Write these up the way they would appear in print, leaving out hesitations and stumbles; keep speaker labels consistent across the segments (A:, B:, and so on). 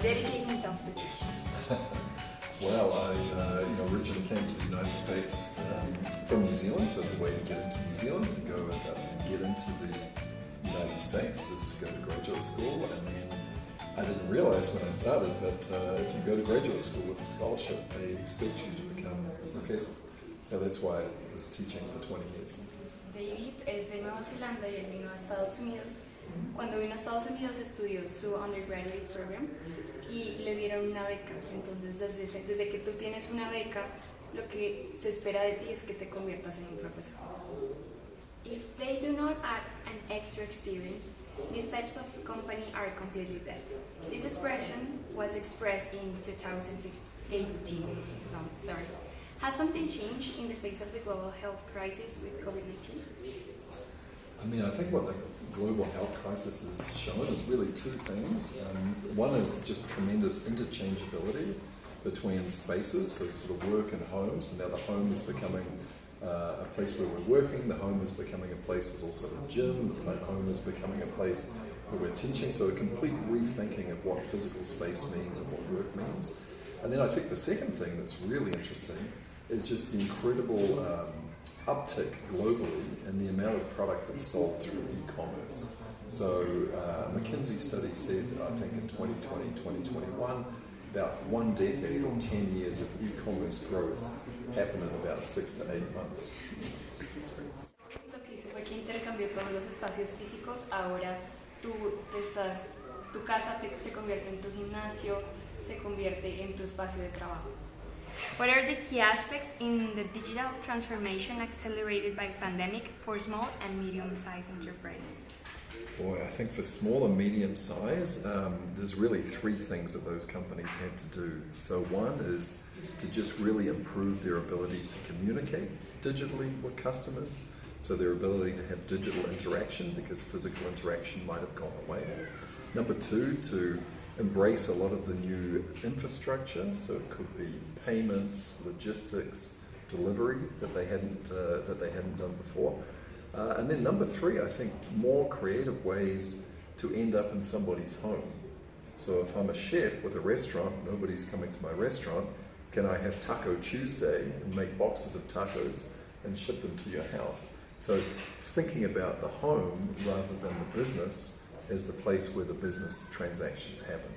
A: dedicate himself to teaching?
B: Well, I originally came to the United States from New Zealand, so it's a way to get into New Zealand, to go and get into the United States is to go to graduate school. And then I didn't realize when I started that if you go to graduate school with a scholarship, they expect you to become a professor. So that's why I was teaching for 20 years.
A: David es de Nueva Zelanda y él vino a Estados Unidos. Cuando vino a Estados Unidos estudió su undergraduate program y le dieron una beca. Entonces desde que tú tienes una beca, lo que se espera de ti es que te conviertas en un profesor. If they do not add an extra experience, these types of company are completely dead. This expression was expressed in 2018. Has something changed in the face of the global health crisis with COVID-19?
B: I mean, I think what the global health crisis has shown is really two things. One is just tremendous interchangeability between spaces, so sort of work and home. So now the home is becoming a place where we're working, the home is becoming a place is also a gym, the home is becoming a place where we're teaching, so a complete rethinking of what physical space means and what work means. And then I think the second thing that's really interesting is just the incredible uptick globally in the amount of product that's sold through e-commerce. So McKinsey study said, I think in 2020, 2021, about 1 decade or 10 years of e-commerce growth happened in about 6 to 8 months.
A: Lo que hizo fue que intercambió todos los espacios físicos. Ahora tu casa se convierte en tu gimnasio, se convierte en tu espacio de trabajo. What are the key aspects in the digital transformation accelerated by pandemic for small and medium-sized enterprises?
B: Boy, I think for small and medium size, there's really 3 things that those companies had to do. So one is to just really improve their ability to communicate digitally with customers, so their ability to have digital interaction because physical interaction might have gone away. Number 2, to embrace a lot of the new infrastructure, so it could be payments, logistics, delivery that they hadn't done before. And then number 3, I think more creative ways to end up in somebody's home. So if I'm a chef with a restaurant, nobody's coming to my restaurant, can I have Taco Tuesday and make boxes of tacos and ship them to your house? So thinking about the home rather than the business as the place where the business transactions happen.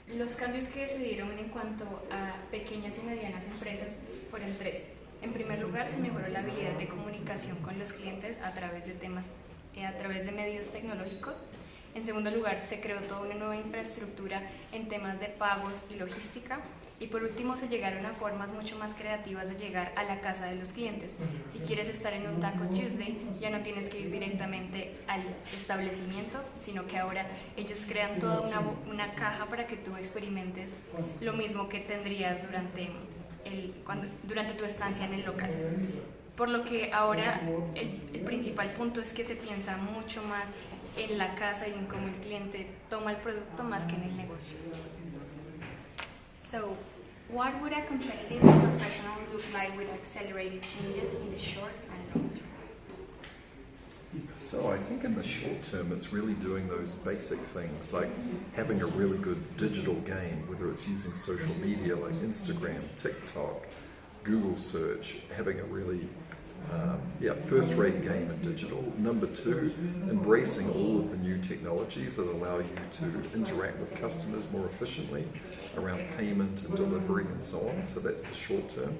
A: Los cambios que se dieron en cuanto a pequeñas y medianas empresas fueron 3. En primer lugar, se mejoró la habilidad de comunicación con los clientes a través de medios tecnológicos. En segundo lugar, se creó toda una nueva infraestructura en temas de pagos y logística. Y por último, se llegaron a formas mucho más creativas de llegar a la casa de los clientes. Si quieres estar en un Taco Tuesday, ya no tienes que ir directamente al establecimiento, sino que ahora ellos crean toda una caja para que tú experimentes lo mismo que tendrías durante tu estancia en el local. Por lo que ahora el principal punto es que se piensa mucho más en la casa y en cómo el cliente toma el producto más que en el negocio. So, what would a competitive professional look like with accelerated changes in the short and long term?
B: So I think in the short term it's really doing those basic things like having a really good digital game, whether it's using social media like Instagram, TikTok, Google search, having a really first-rate game in digital. Number 2, embracing all of the new technologies that allow you to interact with customers more efficiently around payment and delivery and so on. So that's the short term.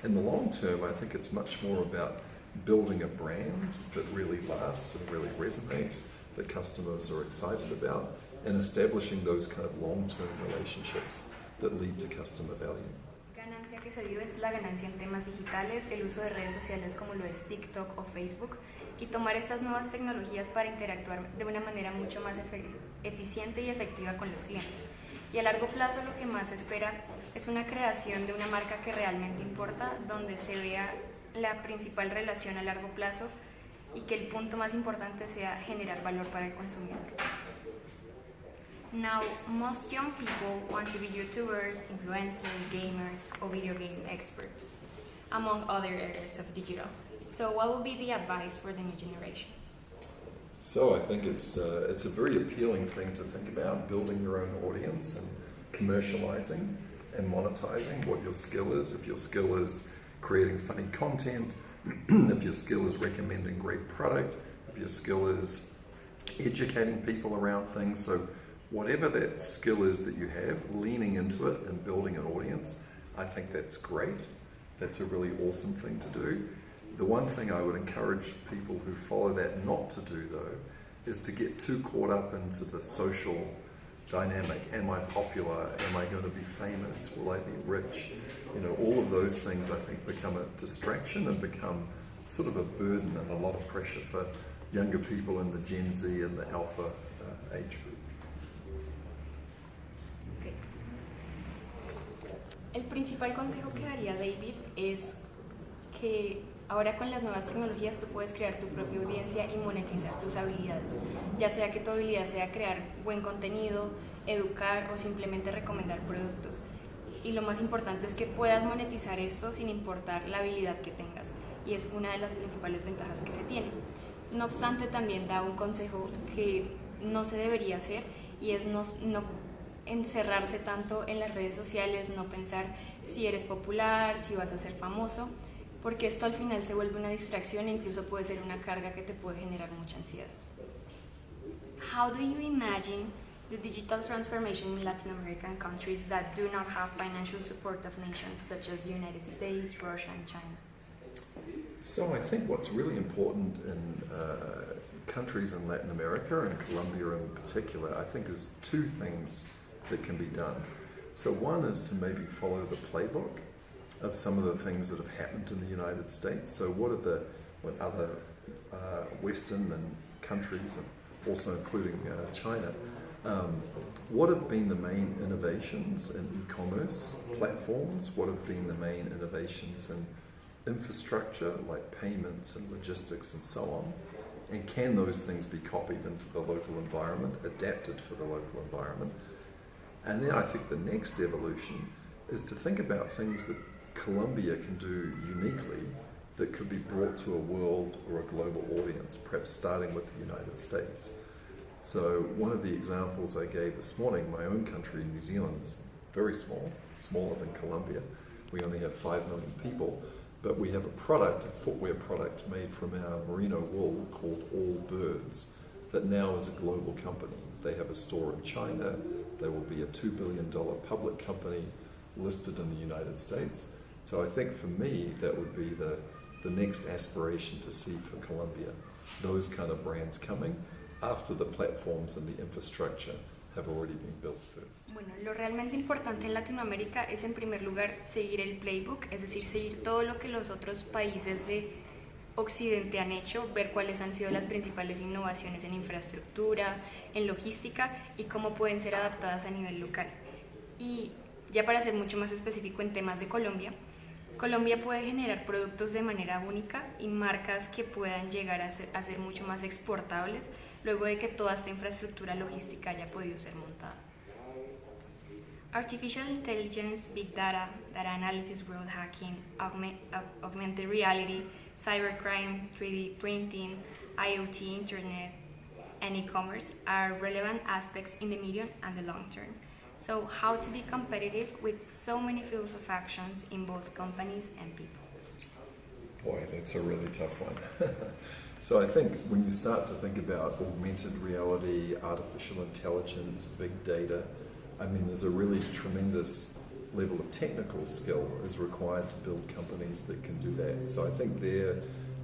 B: In the long term, I think it's much more about building a brand that really lasts and really resonates, that customers are excited about, and establishing those kind of long-term relationships that lead to customer value.
A: Ganancia que se dio es la ganancia en temas digitales, el uso de redes sociales como lo es TikTok o Facebook, y tomar estas nuevas tecnologías para interactuar de una manera mucho más eficiente y efectiva con los clientes. Y a largo plazo lo que más se espera es una creación de una marca que realmente importa, donde se vea la principal relación a largo plazo y que el punto más importante sea generar valor para el consumidor. Now, most young people want to be YouTubers, influencers, gamers, or video game experts, among other areas of digital. So what would be the advice for the new generations?
B: So I think it's a very appealing thing to think about, building your own audience and commercializing and monetizing what your skill is. If your skill is creating funny content, if your skill is recommending great product, if your skill is educating people around things. So whatever that skill is that you have, leaning into it and building an audience, I think that's great. That's a really awesome thing to do. The one thing I would encourage people who follow that not to do, though, is to get too caught up into the social dynamic. Am I popular? Am I going to be famous? Will I be rich? You know, all of those things, I think, become a distraction and become sort of a burden and a lot of pressure for younger people in the Gen Z and the Alpha age group.
A: Okay. El principal consejo que daría David es que ahora con las nuevas tecnologías tú puedes crear tu propia audiencia y monetizar tus habilidades, ya sea que tu habilidad sea crear buen contenido, educar o simplemente recomendar productos. Y lo más importante es que puedas monetizar esto sin importar la habilidad que tengas, y es una de las principales ventajas que se tiene. No obstante, también da un consejo que no se debería hacer, y es no encerrarse tanto en las redes sociales, no pensar si eres popular, si vas a ser famoso, porque esto al final se vuelve una distracción e incluso puede ser una carga que te puede generar mucha ansiedad. How do you imagine the digital transformation in Latin American countries that do not have financial support of nations such as the United States, Russia, and China?
B: So I think what's really important in countries in Latin America, and Colombia in particular, I think is two things that can be done. So one is to maybe follow the playbook of some of the things that have happened in the United States. So what other Western and countries, and also including China, what have been the main innovations in e-commerce platforms? What have been the main innovations in infrastructure like payments and logistics and so on? And can those things be copied into the local environment, adapted for the local environment? And then I think the next evolution is to think about things that Colombia can do uniquely that could be brought to a world or a global audience, perhaps starting with the United States. So one of the examples I gave this morning, my own country, New Zealand, is very small, smaller than Colombia. We only have 5 million people, but we have a product, a footwear product made from our merino wool called All Birds that now is a global company. They have a store in China. They will be a $2 billion public company listed in the United States. So I think for me, that would be the next aspiration to see for Colombia, those kind of brands coming after the platforms and the infrastructure have already been built first.
A: Bueno, lo realmente importante en Latinoamérica es en primer lugar seguir el playbook, es decir, seguir todo lo que los otros países de Occidente han hecho, ver cuáles han sido las principales innovaciones en infraestructura, en logística y cómo pueden ser adaptadas a nivel local. Y ya para ser mucho más específico en temas de Colombia, Colombia puede generar productos de manera única y marcas que puedan llegar a ser mucho más exportables luego de que toda esta infraestructura logística haya podido ser montada. Artificial intelligence, big data, data analysis, road hacking, augmented reality, cybercrime, 3D printing, IoT, internet, and e-commerce are relevant aspects in the medium and the long term. So how to be competitive with so many fields of actions in both companies and people?
B: Boy, that's a really tough one. So I think when you start to think about augmented reality, artificial intelligence, big data, I mean, there's a really tremendous level of technical skill is required to build companies that can do that. So I think there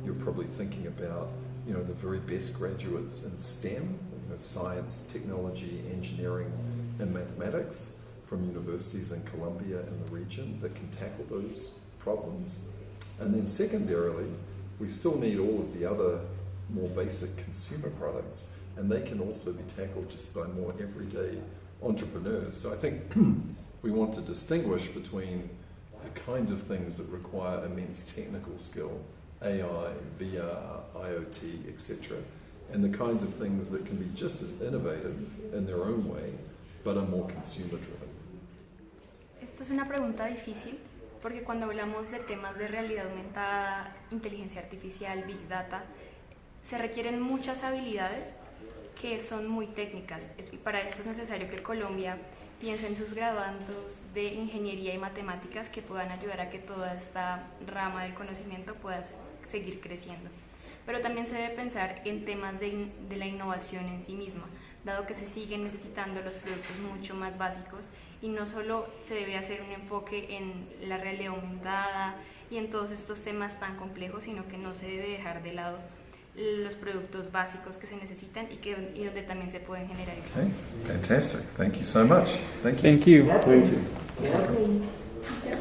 B: you're probably thinking about, you know, the very best graduates in STEM, you know, science, technology, engineering, and mathematics from universities in Colombia and the region that can tackle those problems. And then secondarily, we still need all of the other more basic consumer products, and they can also be tackled just by more everyday entrepreneurs. So I think we want to distinguish between the kinds of things that require immense technical skill, AI, VR, IoT, etc., and the kinds of things that can be just as innovative in their own way, but are more consumer-driven.
A: Esta es una pregunta difícil porque cuando hablamos de temas de realidad aumentada, inteligencia artificial, big data, se requieren muchas habilidades que son muy técnicas. Y para esto es necesario que Colombia piensa en sus graduandos de ingeniería y matemáticas que puedan ayudar a que toda esta rama del conocimiento pueda seguir creciendo. Pero también se debe pensar en temas de la innovación en sí misma, dado que se siguen necesitando los productos mucho más básicos y no solo se debe hacer un enfoque en la realidad aumentada y en todos estos temas tan complejos, sino que no se debe dejar de lado los productos básicos que se necesitan y donde también se pueden generar
B: Okay, fantastic. Thank you so much. Thank you.
C: Thank you.
D: Thank you.